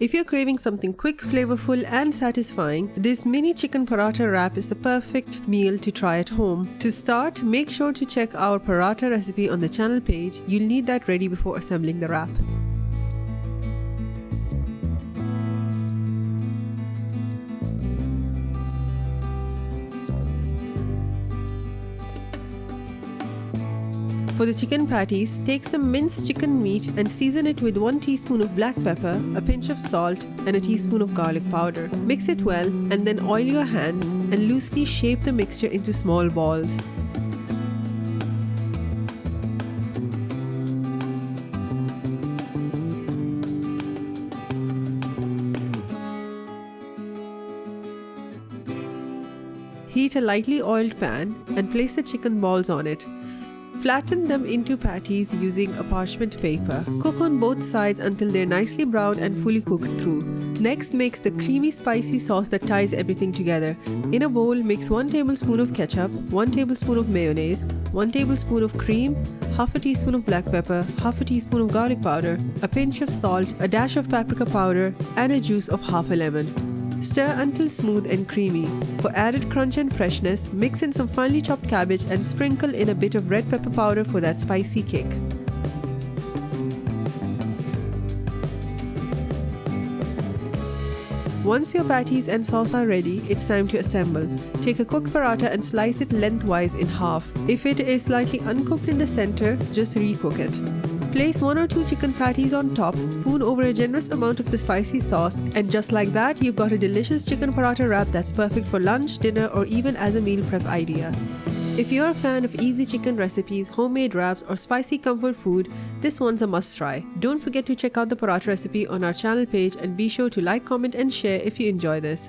If you're craving something quick, flavorful and satisfying, this mini chicken paratha wrap is the perfect meal to try at home. To start, make sure to check our paratha recipe on the channel page. You'll need that ready before assembling the wrap. For the chicken patties, take some minced chicken meat and season it with 1 teaspoon of black pepper, a pinch of salt, and a teaspoon of garlic powder. Mix it well and then oil your hands and loosely shape the mixture into small balls. Heat a lightly oiled pan and place the chicken balls on it. Flatten them into patties using a parchment paper. Cook on both sides until they're nicely browned and fully cooked through. Next, mix the creamy spicy sauce that ties everything together. In a bowl, mix 1 tablespoon of ketchup, 1 tablespoon of mayonnaise, 1 tablespoon of cream, half a teaspoon of black pepper, half a teaspoon of garlic powder, a pinch of salt, a dash of paprika powder, and a juice of half a lemon. Stir until smooth and creamy. For added crunch and freshness, mix in some finely chopped cabbage and sprinkle in a bit of red pepper powder for that spicy kick. Once your patties and sauce are ready, it's time to assemble. Take a cooked paratha and slice it lengthwise in half. If it is slightly uncooked in the center, just recook it. Place 1 or 2 chicken patties on top, spoon over a generous amount of the spicy sauce, and just like that, you've got a delicious chicken paratha wrap that's perfect for lunch, dinner, or even as a meal prep idea. If you're a fan of easy chicken recipes, homemade wraps, or spicy comfort food, this one's a must try. Don't forget to check out the paratha recipe on our channel page and be sure to like, comment, and share if you enjoy this.